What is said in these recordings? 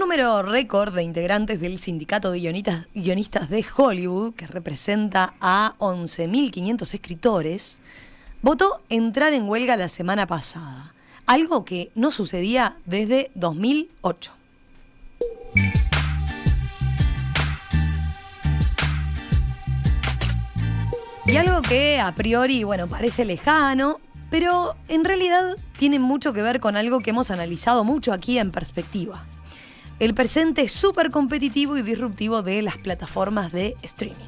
número récord de integrantes del Sindicato de Guionistas de Hollywood, que representa a 11.500 escritores, votó entrar en huelga la semana pasada, algo que no sucedía desde 2008. Y algo que a priori, parece lejano, pero en realidad tiene mucho que ver con algo que hemos analizado mucho aquí en Perspectiva. El presente súper competitivo y disruptivo de las plataformas de streaming.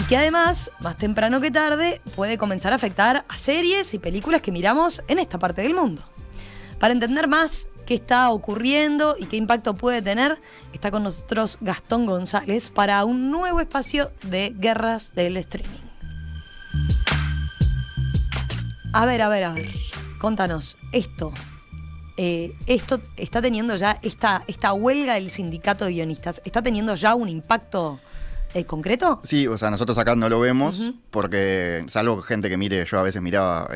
Y que además, más temprano que tarde, puede comenzar a afectar a series y películas que miramos en esta parte del mundo. Para entender más qué está ocurriendo y qué impacto puede tener, está con nosotros Gastón González para un nuevo espacio de Guerras del Streaming. A ver, contanos, esto está teniendo ya, esta huelga del sindicato de guionistas, ¿está teniendo ya un impacto concreto? Sí, o sea, nosotros acá no lo vemos porque, salvo gente que mire, yo a veces miraba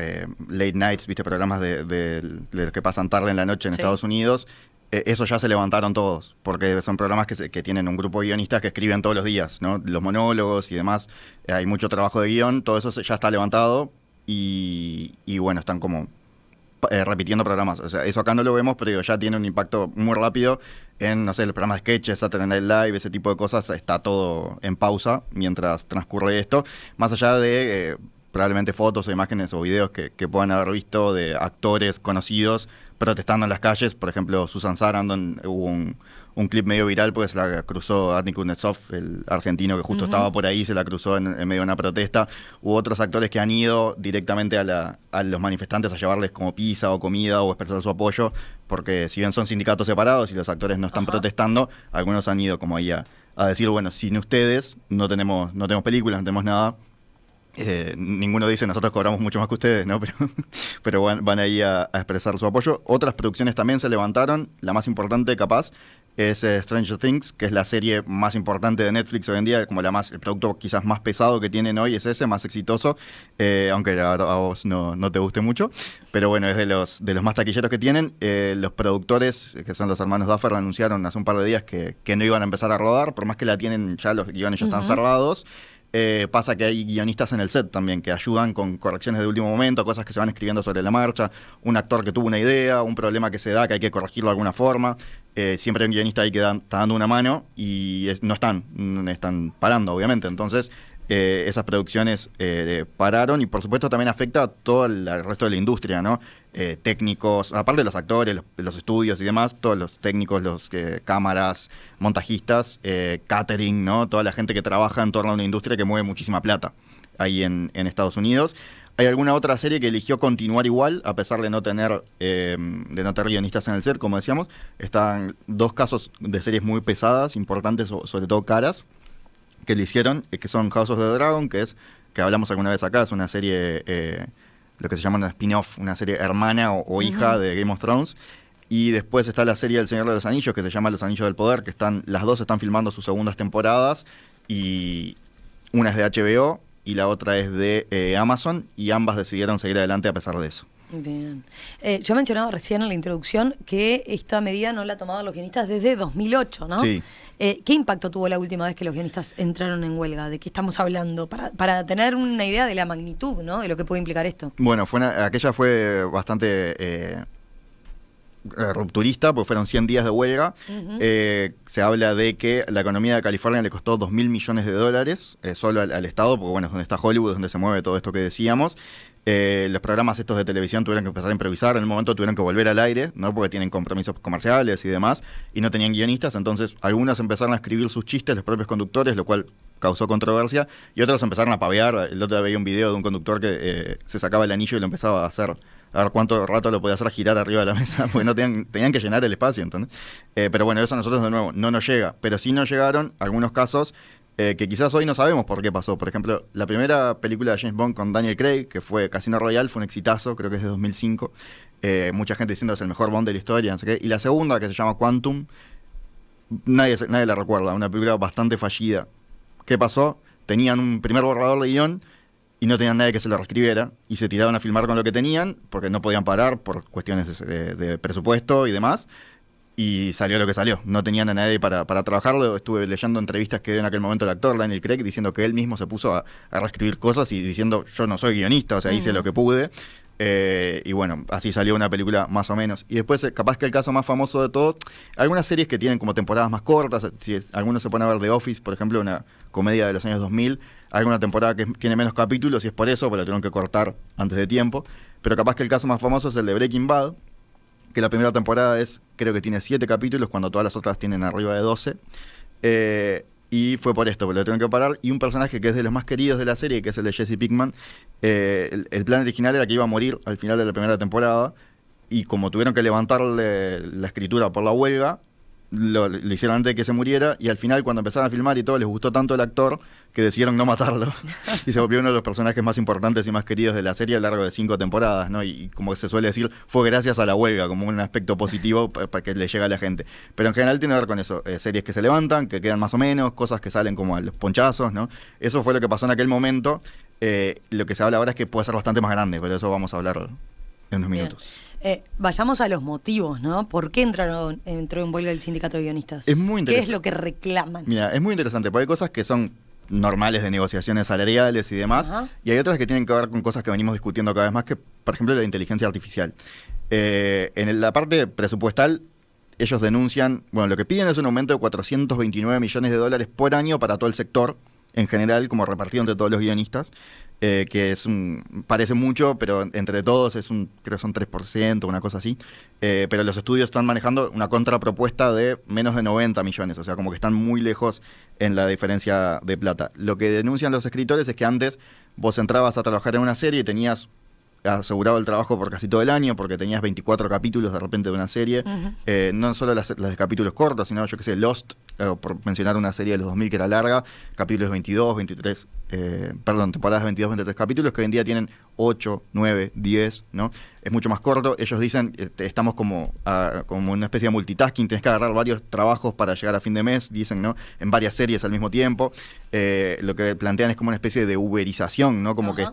late nights, viste, programas de los que pasan tarde en la noche en Estados Unidos, eso ya se levantaron todos, porque son programas que tienen un grupo de guionistas que escriben todos los días, ¿no? Los monólogos y demás, hay mucho trabajo de guión, todo eso ya está levantado y bueno, están como repitiendo programas. O sea, eso acá no lo vemos, pero digo, ya tiene un impacto muy rápido en, no sé, el programa de sketches, Saturday Night Live, ese tipo de cosas, está todo en pausa mientras transcurre esto. Más allá de probablemente fotos o imágenes o videos que puedan haber visto de actores conocidos protestando en las calles. Por ejemplo, Susan Sarandon, hubo un clip medio viral porque se la cruzó Andy Kuznetsov, el argentino que justo estaba por ahí, se la cruzó en medio de una protesta. Hubo otros actores que han ido directamente a los manifestantes a llevarles como pizza o comida o expresar su apoyo, porque si bien son sindicatos separados y los actores no están protestando, algunos han ido como ahí a decir, bueno, sin ustedes no tenemos películas, no tenemos nada. Ninguno dice nosotros cobramos mucho más que ustedes, ¿no? Pero van ahí a expresar su apoyo. Otras producciones también se levantaron. La más importante, capaz, es Stranger Things, que es la serie más importante de Netflix hoy en día, como el producto quizás más pesado que tienen hoy es ese, más exitoso, aunque a vos no te guste mucho. Pero bueno, es de los más taquilleros que tienen. Los productores, que son los hermanos Duffer, anunciaron hace un par de días que no iban a empezar a rodar, por más que la tienen ya, los guiones ya están cerrados. Pasa que hay guionistas en el set también que ayudan con correcciones de último momento, cosas que se van escribiendo sobre la marcha, un actor que tuvo una idea, un problema que se da que hay que corregirlo de alguna forma. Siempre hay un guionista ahí que está dando una mano y no están parando, obviamente. Entonces, esas producciones pararon y por supuesto también afecta a todo el resto de la industria, ¿no? Técnicos, aparte de los actores, los estudios y demás, todos los técnicos, los cámaras, montajistas, catering, ¿no? Toda la gente que trabaja en torno a una industria que mueve muchísima plata ahí en Estados Unidos. ¿Hay alguna otra serie que eligió continuar igual, a pesar de no tener guionistas en el set, como decíamos? Están dos casos de series muy pesadas, importantes, sobre todo caras, que le hicieron, que son House of the Dragon, que hablamos alguna vez acá, es una serie, lo que se llama una spin-off, una serie hermana o hija de Game of Thrones. Y después está la serie El Señor de los Anillos, que se llama Los Anillos del Poder, que las dos están filmando sus segundas temporadas, y una es de HBO y la otra es de Amazon, y ambas decidieron seguir adelante a pesar de eso. Bien. Yo mencionaba recién en la introducción que esta medida no la han tomado los guionistas desde 2008, ¿no? Sí. ¿Qué impacto tuvo la última vez que los guionistas entraron en huelga? ¿De qué estamos hablando? Para tener una idea de la magnitud, ¿no? De lo que puede implicar esto. Bueno, aquella fue bastante rupturista, porque fueron 100 días de huelga. Se habla de que la economía de California le costó $2.000 millones solo al Estado, porque bueno, es donde está Hollywood, es donde se mueve todo esto que decíamos. Los programas estos de televisión tuvieron que empezar a improvisar, en el momento tuvieron que volver al aire, ¿no? Porque tienen compromisos comerciales y demás, y no tenían guionistas, entonces algunos empezaron a escribir sus chistes, los propios conductores, lo cual causó controversia, y otros empezaron a pavear. El otro día veía un video de un conductor que se sacaba el anillo y lo empezaba a hacer, a ver cuánto rato lo podía hacer girar arriba de la mesa, porque no tenían que llenar el espacio, ¿entendés? Pero bueno, eso a nosotros de nuevo no nos llega, pero sí nos llegaron algunos casos que quizás hoy no sabemos por qué pasó. Por ejemplo, la primera película de James Bond con Daniel Craig, que fue Casino Royale, fue un exitazo, creo que es de 2005. Mucha gente diciendo que es el mejor Bond de la historia, no sé qué. Y la segunda, que se llama Quantum, nadie la recuerda, una película bastante fallida. ¿Qué pasó? Tenían un primer borrador de guión y no tenían nadie que se lo reescribiera, y se tiraron a filmar con lo que tenían, porque no podían parar por cuestiones de presupuesto y demás. y salió lo que salió. No tenían a nadie para trabajarlo. Estuve leyendo entrevistas que dio en aquel momento el actor Daniel Craig diciendo que él mismo se puso a reescribir cosas y diciendo yo no soy guionista, o sea, hice lo que pude. Y bueno, así salió una película más o menos. Y después, capaz que el caso más famoso de todos, algunas series que tienen como temporadas más cortas, si algunos se pone a ver The Office, por ejemplo, una comedia de los años 2000, alguna temporada que tiene menos capítulos y es por eso, porque la tuvieron que cortar antes de tiempo. Pero capaz que el caso más famoso es el de Breaking Bad, que la primera temporada creo que tiene 7 capítulos, cuando todas las otras tienen arriba de 12. Y fue por esto, porque lo tuvieron que parar. Y un personaje que es de los más queridos de la serie, que es el de Jesse Pinkman, el plan original era que iba a morir al final de la primera temporada, y como tuvieron que levantarle la escritura por la huelga, lo hicieron antes de que se muriera, y al final cuando empezaron a filmar y todo, les gustó tanto el actor que decidieron no matarlo y se volvió uno de los personajes más importantes y más queridos de la serie a lo largo de 5 temporadas, ¿no? Y como se suele decir, fue gracias a la huelga, como un aspecto positivo para que le llegue a la gente. Pero en general tiene que ver con eso, series que se levantan, que quedan más o menos, cosas que salen como a los ponchazos, ¿no? Eso fue lo que pasó en aquel momento. Lo que se habla ahora es que puede ser bastante más grande, pero eso vamos a hablar en unos minutos. Vayamos a los motivos, ¿no? ¿Por qué entró en huelga el sindicato de guionistas? Es muy interesante. ¿Qué es lo que reclaman? Mira, es muy interesante, porque hay cosas que son normales de negociaciones salariales y demás, y hay otras que tienen que ver con cosas que venimos discutiendo cada vez más, que por ejemplo la inteligencia artificial. En la parte presupuestal, ellos denuncian, bueno, lo que piden es un aumento de 429 millones de dólares por año para todo el sector, en general, como repartido entre todos los guionistas, que parece mucho, pero entre todos creo que son 3%, una cosa así. Pero los estudios están manejando una contrapropuesta de menos de 90 millones, o sea, como que están muy lejos en la diferencia de plata. Lo que denuncian los escritores es que antes vos entrabas a trabajar en una serie y tenías asegurado el trabajo por casi todo el año, porque tenías 24 capítulos de repente de una serie, no solo las de capítulos cortos, sino yo que sé, Lost, por mencionar una serie de los 2000 que era larga, capítulos 22, 23, temporadas de 22, 23 capítulos, que hoy en día tienen 8, 9, 10, ¿no? Es mucho más corto. Ellos dicen, estamos como una especie de multitasking, tenés que agarrar varios trabajos para llegar a fin de mes, dicen, ¿no? En varias series al mismo tiempo. Lo que plantean es como una especie de uberización, ¿no? Como que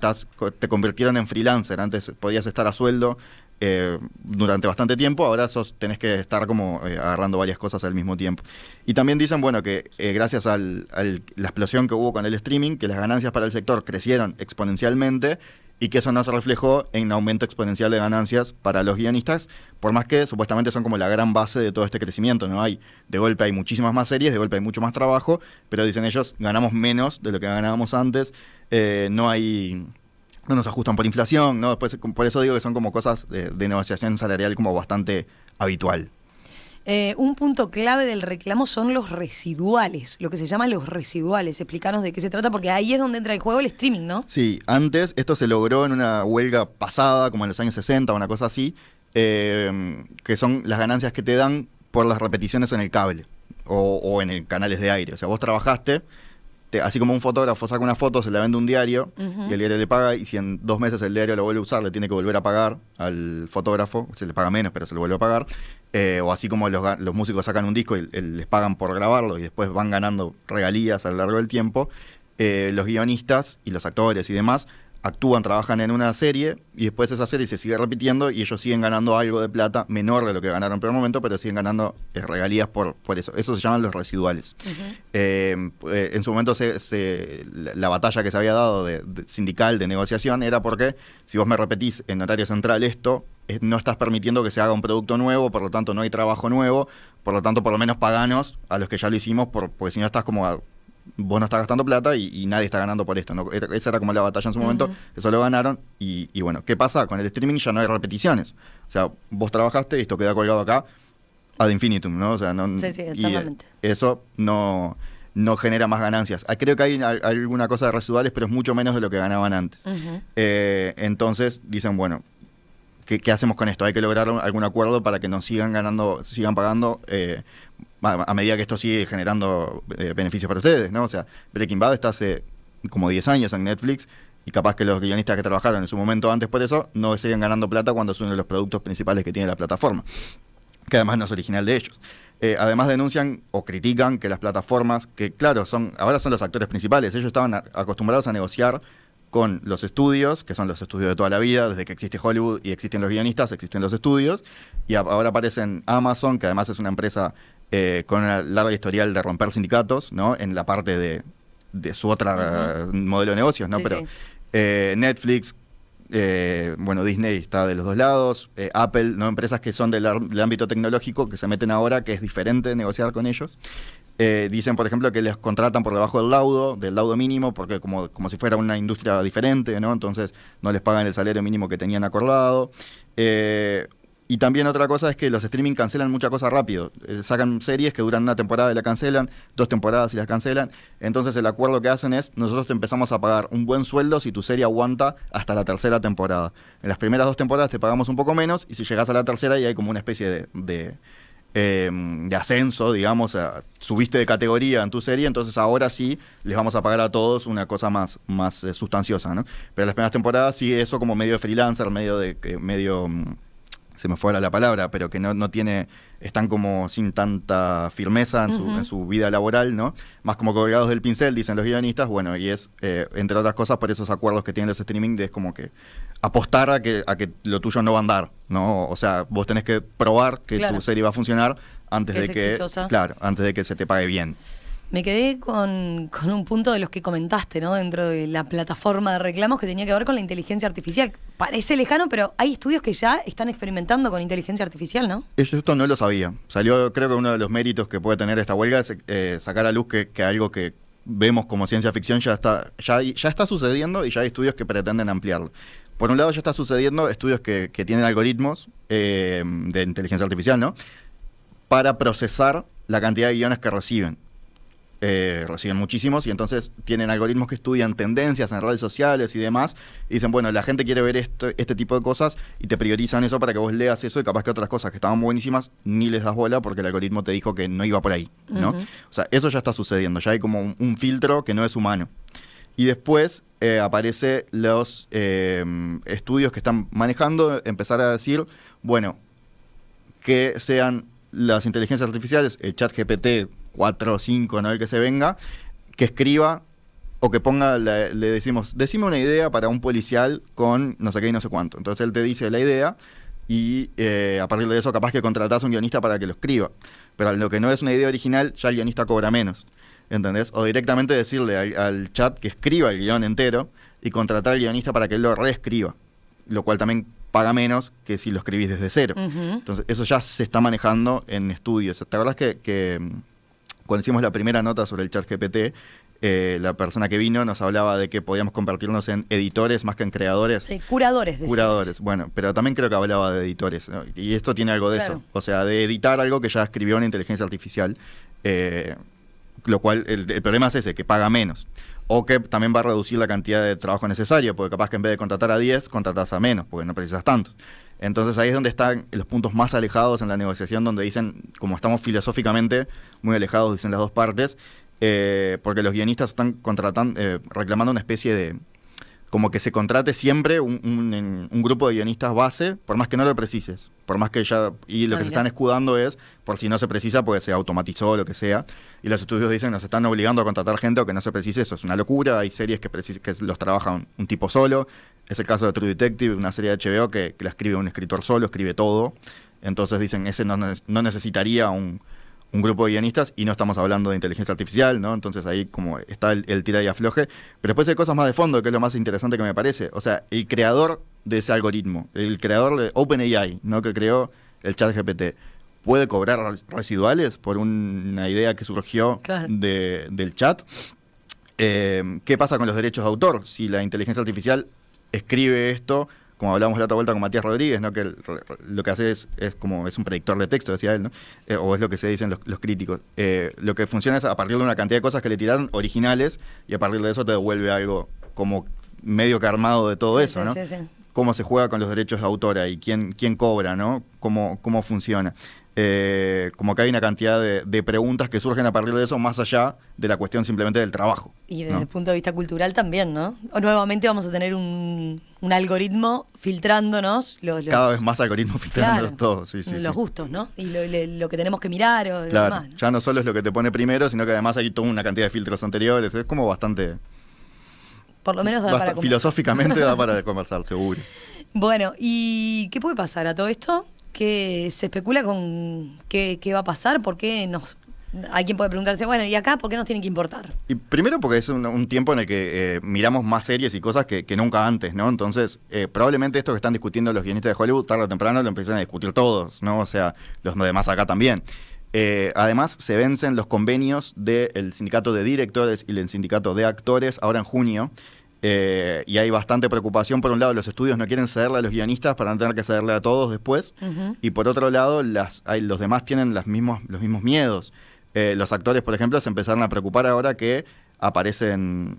te convirtieron en freelancer. Antes podías estar a sueldo durante bastante tiempo, ahora tenés que estar como agarrando varias cosas al mismo tiempo. Y también dicen, bueno, que gracias a la explosión que hubo con el streaming, que las ganancias para el sector crecieron exponencialmente y que eso no se reflejó en un aumento exponencial de ganancias para los guionistas, por más que supuestamente son como la gran base de todo este crecimiento, ¿no? De golpe hay muchísimas más series, de golpe hay mucho más trabajo, pero dicen ellos, ganamos menos de lo que ganábamos antes, no nos ajustan por inflación, ¿no? Después, por eso digo que son como cosas de negociación salarial como bastante habitual. Un punto clave del reclamo son los residuales, lo que se llaman los residuales. Explícanos de qué se trata, porque ahí es donde entra en juego el streaming, ¿no? Sí, antes esto se logró en una huelga pasada, como en los años 60, una cosa así, que son las ganancias que te dan por las repeticiones en el cable o en el canales de aire. O sea, vos trabajaste, así como un fotógrafo saca una foto, se la vende a un diario y el diario le paga, y si en 2 meses el diario lo vuelve a usar, le tiene que volver a pagar al fotógrafo, se le paga menos, pero se lo vuelve a pagar. O así como los músicos sacan un disco y les pagan por grabarlo y después van ganando regalías a lo largo del tiempo, los guionistas y los actores y demás trabajan en una serie y después esa serie se sigue repitiendo y ellos siguen ganando algo de plata menor de lo que ganaron en primer momento, pero siguen ganando regalías por eso. Eso se llaman los residuales. En su momento la batalla que se había dado de sindical de negociación era porque si vos me repetís en horario central esto, no estás permitiendo que se haga un producto nuevo, por lo tanto no hay trabajo nuevo, por lo tanto por lo menos paganos a los que ya lo hicimos, porque si no estás como vos no estás gastando plata y nadie está ganando por esto, ¿no? Esa era como la batalla en su momento, eso lo ganaron y bueno, ¿qué pasa? Con el streaming ya no hay repeticiones, o sea, vos trabajaste y esto queda colgado acá ad infinitum, ¿no? O sea, no, sí, totalmente. Y eso no genera más ganancias. Creo que hay alguna cosa de residuales, pero es mucho menos de lo que ganaban antes. Entonces dicen, bueno, ¿qué hacemos con esto? Hay que lograr algún acuerdo para que nos sigan pagando a medida que esto sigue generando beneficios para ustedes, ¿no? O sea, Breaking Bad está hace como 10 años en Netflix y capaz que los guionistas que trabajaron en su momento antes por eso no siguen ganando plata cuando es uno de los productos principales que tiene la plataforma, que además no es original de ellos. Además denuncian o critican que las plataformas, que claro, ahora son los actores principales, ellos estaban acostumbrados a negociar con los estudios, que son los estudios de toda la vida, desde que existe Hollywood y existen los guionistas, existen los estudios, y ahora aparecen Amazon, que además es una empresa con una larga historial de romper sindicatos, ¿no? En la parte de su otra modelo de negocios, ¿no? Sí, Pero sí. Netflix, bueno, Disney está de los dos lados, Apple, ¿no? Empresas que son del ámbito tecnológico, que se meten ahora, que es diferente negociar con ellos. Dicen, por ejemplo, que les contratan por debajo del laudo mínimo, porque como si fuera una industria diferente, ¿no? Entonces no les pagan el salario mínimo que tenían acordado. Y también otra cosa es que los streaming cancelan muchas cosas rápido. Sacan series que duran una temporada y la cancelan, 2 temporadas y las cancelan. Entonces el acuerdo que hacen es, nosotros te empezamos a pagar un buen sueldo si tu serie aguanta hasta la 3ª temporada. En las primeras 2 temporadas te pagamos un poco menos, y si llegas a la 3ª ya hay como una especie de ascenso, digamos, subiste de categoría en tu serie, entonces ahora sí les vamos a pagar a todos una cosa más sustanciosa, ¿no? Pero las primeras temporadas sí, eso como medio de freelancer, medio se me fue ahora la palabra, pero que no tiene, están como sin tanta firmeza en su vida laboral, ¿no? Más como colgados del pincel, dicen los guionistas, bueno, y es, entre otras cosas, por esos acuerdos que tienen los streaming, es como que apostar a que lo tuyo no va a andar, ¿no? O sea, vos tenés que probar que tu serie va a funcionar antes de que, claro, antes de que se te pague bien. Me quedé con un punto de los que comentaste, ¿no? Dentro de la plataforma de reclamos, que tenía que ver con la inteligencia artificial. Parece lejano, pero hay estudios que ya están experimentando con inteligencia artificial, ¿no? Esto no lo sabía. Salió, creo que uno de los méritos que puede tener esta huelga es sacar a luz que algo que vemos como ciencia ficción ya está sucediendo, y ya hay estudios que pretenden ampliarlo. Por un lado ya está sucediendo estudios que tienen algoritmos de inteligencia artificial, ¿no? Para procesar la cantidad de guiones que reciben. Reciben muchísimos, y entonces tienen algoritmos que estudian tendencias en redes sociales y demás, y dicen, bueno, la gente quiere ver este tipo de cosas, y te priorizan eso para que vos leas eso, y capaz que otras cosas que estaban buenísimas ni les das bola porque el algoritmo te dijo que no iba por ahí, ¿no? O sea, eso ya está sucediendo, ya hay como un filtro que no es humano. Y después aparece los estudios que están manejando, empezar a decir, bueno, que sean las inteligencias artificiales, el ChatGPT 4 o 5, ¿no? El que se venga, que escriba o que ponga, le decimos, decime una idea para un policial con no sé qué y no sé cuánto. Entonces él te dice la idea, y a partir de eso capaz que contratás a un guionista para que lo escriba. Pero lo que no es una idea original, ya el guionista cobra menos, ¿entendés? O directamente decirle al chat que escriba el guión entero y contratar al guionista para que él lo reescriba, lo cual también paga menos que si lo escribís desde cero. Entonces eso ya se está manejando en estudios. ¿Te acordás que cuando hicimos la primera nota sobre el ChatGPT, la persona que vino nos hablaba de que podíamos convertirnos en editores más que en creadores? Sí, curadores. Curadores, bueno, pero también creo que hablaba de editores, ¿no? Y esto tiene algo de eso, o sea, de editar algo que ya escribió una inteligencia artificial, lo cual el problema es ese, que paga menos. O que también va a reducir la cantidad de trabajo necesario, porque capaz que en vez de contratar a 10, contratás a menos, porque no precisas tanto. Entonces ahí es donde están los puntos más alejados en la negociación, donde dicen, como estamos filosóficamente muy alejados, dicen las dos partes, porque los guionistas están reclamando una especie de, como que se contrate siempre un grupo de guionistas base, por más que no lo precises, por más que ya, y lo que se están escudando es, por si no se precisa, pues se automatizó o lo que sea, y los estudios dicen, nos están obligando a contratar gente o que no se precise, eso es una locura, hay series que los trabaja un tipo solo, es el caso de True Detective, una serie de HBO que la escribe un escritor solo, escribe todo, entonces dicen, ese no necesitaría un grupo de guionistas, y no estamos hablando de inteligencia artificial, ¿no? Entonces ahí como está el tira y afloje. Pero después hay cosas más de fondo, que es lo más interesante que me parece. O sea, el creador de ese algoritmo, el creador de OpenAI, ¿no? Que creó el ChatGPT, ¿puede cobrar residuales por una idea que surgió del chat? ¿Qué pasa con los derechos de autor? Si la inteligencia artificial escribe esto, como hablábamos la otra vuelta con Matías Rodríguez, ¿no? Que lo que hace es un predictor de texto, decía él, ¿no? O es lo que se dicen los críticos. Lo que funciona es a partir de una cantidad de cosas que le tiraron originales, y a partir de eso te devuelve algo como medio que armado de todo eso, ¿no? Sí. Cómo se juega con los derechos de autor y quién cobra, ¿no? Cómo funciona. Como que hay una cantidad de preguntas que surgen a partir de eso, más allá de la cuestión simplemente del trabajo. Y desde el punto de vista cultural también, ¿no? O nuevamente vamos a tener un algoritmo filtrándonos. Cada vez más algoritmos filtrándonos todos. Sí, los gustos, ¿no? Y lo que tenemos que mirar o claro, demás, ¿no? Ya no solo es lo que te pone primero, sino que además hay toda una cantidad de filtros anteriores. Es como bastante Por lo menos da para conversar. Filosóficamente da para conversar, seguro. Bueno, ¿y qué puede pasar a todo esto? Que se especula con qué va a pasar, por qué nos... Hay quien puede preguntarse, bueno, ¿y acá por qué nos tiene que importar? Y primero porque es un tiempo en el que miramos más series y cosas que nunca antes, ¿no? Entonces, probablemente esto que están discutiendo los guionistas de Hollywood, tarde o temprano lo empiezan a discutir todos, ¿no? O sea, los demás acá también. Además, se vencen los convenios del sindicato de directores y el sindicato de actores ahora en junio. Y hay bastante preocupación. Por un lado, los estudios no quieren cederle a los guionistas para no tener que cederle a todos después. Y por otro lado, los demás tienen los mismos miedos. Los actores, por ejemplo, se empezaron a preocupar ahora que aparecen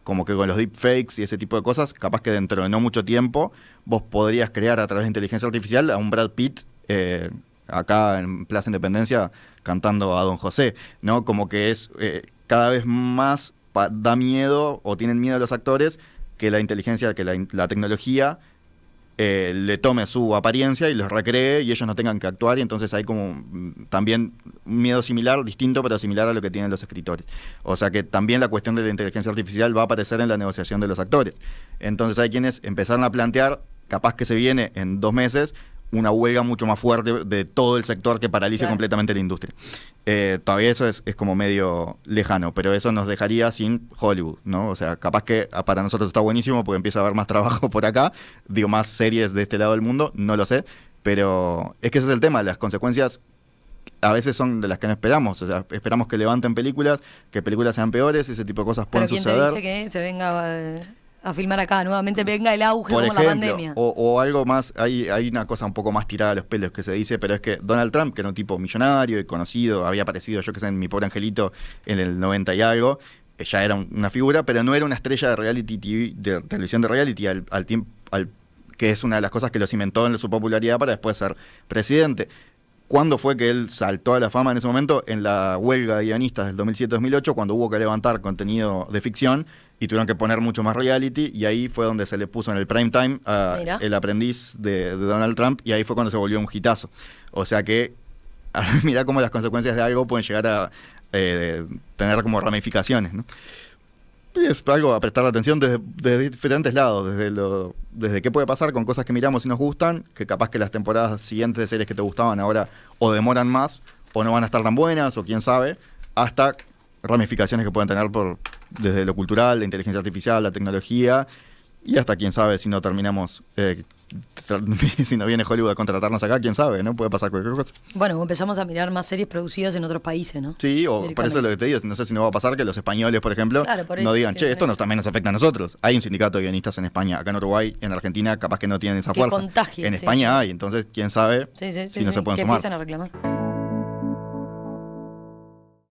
como que con los deepfakes y ese tipo de cosas, capaz que dentro de no mucho tiempo vos podrías crear a través de inteligencia artificial a un Brad Pitt acá en Plaza Independencia cantando a Don José, ¿no? Como que es cada vez más da miedo o tienen miedo los actores que la inteligencia, que la tecnología le tome su apariencia y los recree y ellos no tengan que actuar, y entonces hay como también un miedo similar, distinto pero similar a lo que tienen los escritores. O sea que también la cuestión de la inteligencia artificial va a aparecer en la negociación de los actores. Entonces hay quienes empezaron a plantear, capaz que se viene en 2 meses, una huelga mucho más fuerte de todo el sector que paralice completamente la industria. Todavía eso es como medio lejano, pero eso nos dejaría sin Hollywood, ¿no? O sea, capaz que para nosotros está buenísimo porque empieza a haber más trabajo por acá, digo, más series de este lado del mundo, no lo sé, pero es que ese es el tema, las consecuencias a veces son de las que no esperamos, o sea, esperamos que levanten películas, que películas sean peores, ese tipo de cosas pueden suceder. Pero ¿quién te dice que se venga a filmar acá nuevamente, venga el auge por como ejemplo, la pandemia? O algo más, hay una cosa un poco más tirada a los pelos que se dice, pero es que Donald Trump, que era un tipo millonario y conocido, había aparecido, yo que sé, en Mi Pobre Angelito en el 90 y algo, ya era una figura, pero no era una estrella de reality TV, de televisión de reality, que es una de las cosas que lo cimentó en su popularidad para después ser presidente. ¿Cuándo fue que él saltó a la fama en ese momento? En la huelga de guionistas del 2007-2008, cuando hubo que levantar contenido de ficción y tuvieron que poner mucho más reality, y ahí fue donde se le puso en el prime time a El Aprendiz de Donald Trump, y ahí fue cuando se volvió un hitazo. O sea que, mirá cómo las consecuencias de algo pueden llegar a tener como ramificaciones, ¿no? Y es algo a prestar atención desde diferentes lados, desde qué puede pasar con cosas que miramos y nos gustan, que capaz que las temporadas siguientes de series que te gustaban ahora o demoran más, o no van a estar tan buenas, o quién sabe, hasta ramificaciones que pueden tener desde lo cultural, la inteligencia artificial, la tecnología, y hasta quién sabe si no terminamos, si no viene Hollywood a contratarnos acá, quién sabe, ¿no? Puede pasar cualquier cosa. Bueno, empezamos a mirar más series producidas en otros países, ¿no? Sí, o por eso es lo que te digo, no sé si no va a pasar que los españoles, por ejemplo, no digan, che, esto también nos afecta a nosotros. Hay un sindicato de guionistas en España, acá en Uruguay, en Argentina, capaz que no tienen esa fuerza. En España hay, entonces quién sabe si no se pueden sumar. Empiezan a reclamar.